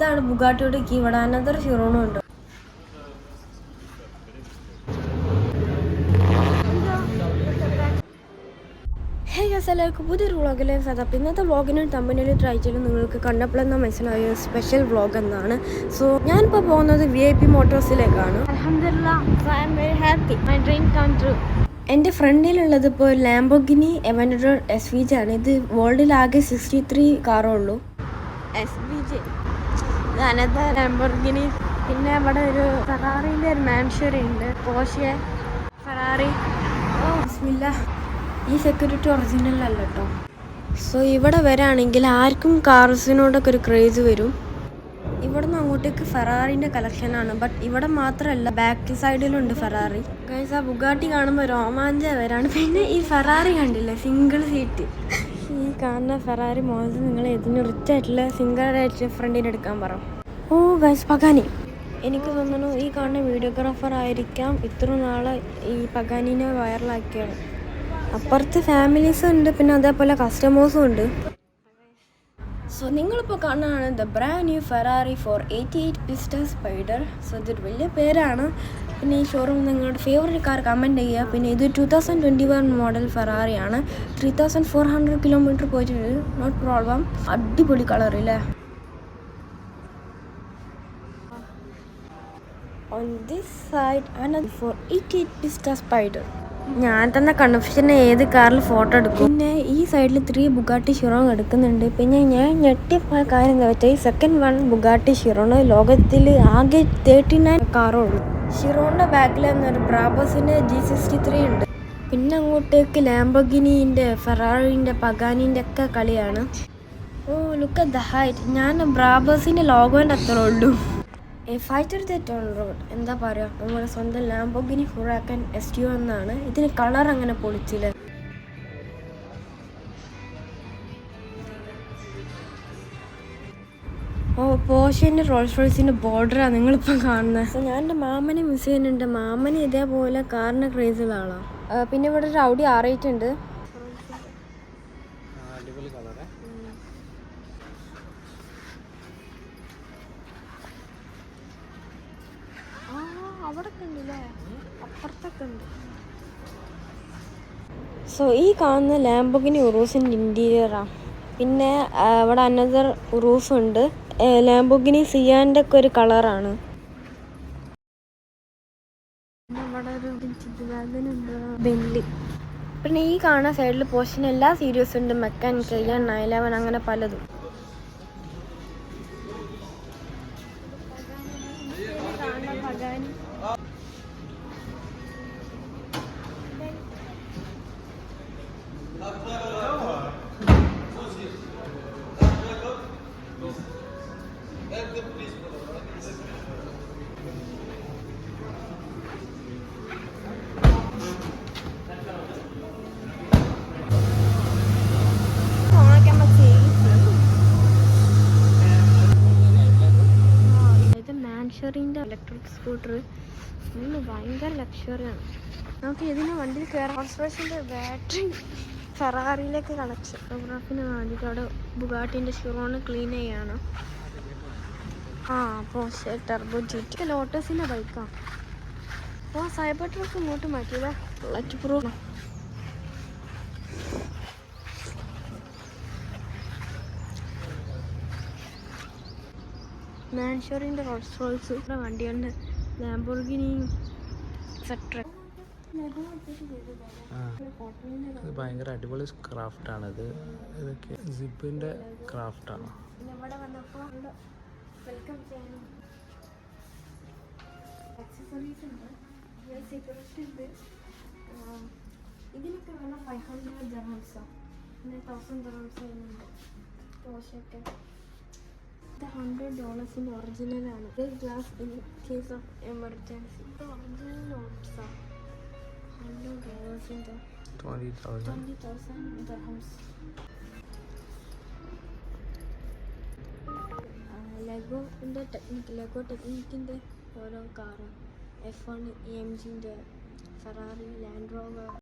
ഇതാണ് ബുഗാട്ടിയുടെ കീ. ഇവിടെ അനദർ ഷിറോണും ഉണ്ട്. എല്ലാവർക്കും പുതിയൊരു വ്ളോഗിലേക്ക് സാധാ. ഇന്നത്തെ വ്ളോഗിന് തമ്മിൽ ട്രൈ ചെയ്ത് നിങ്ങൾക്ക് കണ്ടപ്പോഴെന്നാ മനസ്സിലായ സ്പെഷ്യൽ വ്ളോഗ് എന്നാണ്. സോ ഞാനിപ്പോൾ പോകുന്നത് VIP മോട്ടോഴ്സിലേക്കാണ്. അൽഹംദുലില്ലാഹ്, I am very happy. My dream come true. എൻ്റെ ഫ്രണ്ടിലുള്ളത് ഇപ്പോൾ ലാംബോർഗിനി അവെന്റഡർ SVJ ആണ്. ഇത് വേൾഡിലാകെ 63 കാറേ ഉള്ളൂ. SVJ another Lamborghini. പിന്നെ അവിടെ ഒരു ഫെറാറിൻ്റെ ഒരു മാൻഷറി ഉണ്ട്. Porsche, Ferrari. ഓ ബിസ്മില്ലാഹ്. ഈ സെക്യൂരിറ്റി ഒറിജിനൽ അല്ല കേട്ടോ. സോ ഇവിടെ വരാണെങ്കിൽ ആർക്കും കാർസിനോടൊക്കെ ഒരു ക്രേസ് വരും. ഇവിടെ നിന്ന് അങ്ങോട്ടേക്ക് ഫെറാറിൻ്റെ കളക്ഷനാണ്. ബട്ട് ഇവിടെ മാത്രമല്ല, ബാക്ക് സൈഡിലുണ്ട് ഫെറാറി. ഗൈസ്, ആ ബുഗാട്ടി കാണുമ്പോൾ രോമാഞ്ചം വരാണ്. പിന്നെ ഈ ഫെറാറി കണ്ടില്ലേ, സിംഗിൾ സീറ്റ്. ഈ കാണുന്ന ഫെറാറി മോഡൽ നിങ്ങൾ ഇതിന് റിച്ച് ആയിട്ടുള്ള സിംഗിൾ ആയിട്ട് ഫ്രണ്ടിന് എടുക്കാൻ പറ. ഓ ഗൈസ്, പഗാനി. എനിക്ക് തോന്നുന്നു ഈ കാണുന്ന വീഡിയോഗ്രാഫർ ആയിരിക്കാം ഇത്ര നാളെ ഈ പഗാനിനെ വൈറലാക്കിയത്. അപ്പുറത്ത് ഫാമിലീസും ഉണ്ട്, പിന്നെ അതേപോലെ കസ്റ്റമേഴ്സും ഉണ്ട്. സോ നിങ്ങളിപ്പോൾ കാണുന്നതാണ് the brand new Ferrari 488 Pista spider. So ഇതൊരു വലിയ പേരാണ്. പിന്നെ ഈ ഷോറൂം നിങ്ങളുടെ ഫേവറേറ്റ് കാർ കമൻറ്റ് ചെയ്യുക. പിന്നെ ഇത് 2021 മോഡൽ ഫെറാറിയാണ്. 3400 കിലോമീറ്റർ പോയിട്ടുണ്ട്. Not problem. അടിപൊളി കളറില്ലേ. On this side another 488 Pista Spider. ഞാൻ തന്നെ കൺഫ്യൂഷൻ ഏത് കാറിൽ ഫോട്ടോ എടുക്കും. പിന്നെ ഈ സൈഡിൽ 3 ബുഗാട്ടി ഷിറോൺ എടുക്കുന്നുണ്ട്. പിന്നെ ഞാൻ ഞെട്ടിപ്പോയ കാര്യം എന്താ വെച്ചാൽ ഈ സെക്കൻഡ് വൺ ബുഗാട്ടി ഷിറോണ് ലോകത്തിൽ ആകെ 39 കാറേ ഉള്ളൂ. ഷിറോണിൻ്റെ ബാക്കിൽ ഒരു ബ്രാബോസിൻ്റെ G63 ഉണ്ട്. പിന്നെ അങ്ങോട്ടേക്ക് ലാംബോർഗിനീൻ്റെ, ഫെറാറിൻ്റെ, പഗാനീൻ്റെ ഒക്കെ കളിയാണ്. ഓ ലുക്ക് അറ്റ് ദ ഹൈറ്റ്. ഞാൻ ബ്രാബോസിൻ്റെ ലോഗോൻ്റെ അത്രേ ഉള്ളൂ. A fighter that on road. എന്താ പറയുക, നമ്മുടെ സ്വന്തം ലാംബോർഗിനി ഹുറാക്കൻ STO എന്നാണ്. ഇതിന് കളർ അങ്ങനെ പൊളിച്ചില്ല. ഓ പോർഷെൻ്റെ റോൾസ് റോയ്സിൻ്റെ ബോർഡറാണ് നിങ്ങളിപ്പോൾ കാണുന്നത്. സോ ഞാൻ എൻ്റെ മാമനെ മിസ് ചെയ്യുന്നുണ്ട്. മാമന് ഇതേപോലെ കാറിന് ക്രേസുള്ള ആളാണ്. പിന്നെ ഇവിടെ ഒരു Audi R8 ഉണ്ട്. അവിടൊക്കെ ഉണ്ടല്ലേ, അപ്പുറത്തൊക്കെ ഉണ്ട്. സോ ഈ കാണുന്ന ലാംബോർഗിനി ഉറൂസിൻ്റെ ഇൻറ്റീരിയറാണ്. പിന്നെ അവിടെ അനദർ ഉറൂസ് ഉണ്ട്. ലാംബോർഗിനി സിയാൻ്റെ ഒക്കെ ഒരു കളറാണ്. അവിടെ ഒരു ബെന്റ്ലി. പിന്നെ ഈ കാണുന്ന സൈഡിൽ പോർഷന് എല്ലാ സീരീസും ഉണ്ട്. മെക്കാൻ, കെയ്യാൻ, 911 അങ്ങനെ പലതും. ലക്ഷറിൻ്റെ ഇലക്ട്രിക് സ്കൂട്ടർ ഇന്ന് ഭയങ്കര ലക്ഷറിയാണ്. നമുക്ക് ഇതിന് വണ്ടിയിൽ കയറാം. റോൾസ് ബാറ്ററി ഫെറാറിയിലേക്ക് കണക്ഷൻ. ഫോട്ടോഗ്രാഫിന് വേണ്ടിയിട്ട് അവിടെ ബുഗാട്ടിൻ്റെ ഷിറോണ് ക്ലീൻ ചെയ്യാണ്. പോർഷെ ടർബോ GT ലോട്ടസിൻ്റെ ബൈക്കാണ്. അപ്പോൾ സൈബർ ട്രക്ക് ഇങ്ങോട്ട് മാറ്റിയില്ല. Bullet proof. മാൻഷറിൻ്റെ റോൾസ് റോയ്സ് വണ്ടിയുണ്ട്. ലാംബോർഗിനിയും ഭയങ്കര അടിപൊളി ക്രാഫ്റ്റാണിത്. ഇതൊക്കെ സിപ്പിൻ്റെ ക്രാഫ്റ്റാണ്. ഇവിടെ വന്നപ്പോൾ വെൽക്കം ചെയ്യാനും ആക്സസറീസ് ഉണ്ട്. സെക്യൂരിറ്റി ഉണ്ട്. ഇതിനൊക്കെ വേണം 500 dirhams. പിന്നെ 1000 dirhams ഉണ്ട്. പോർഷൊക്കെ $100 ഒറിജിനലാണ്. ഇത് glass in case of emergency. ഇത് ഒറിജിനൽ നോട്ട്സാണ്. $100 20,000 dirhams. ലെഗോ ടെക്നിക്കിൻ്റെ ഓരോ കാറും. F1, AMGൻ്റെ, Ferrari, land rover.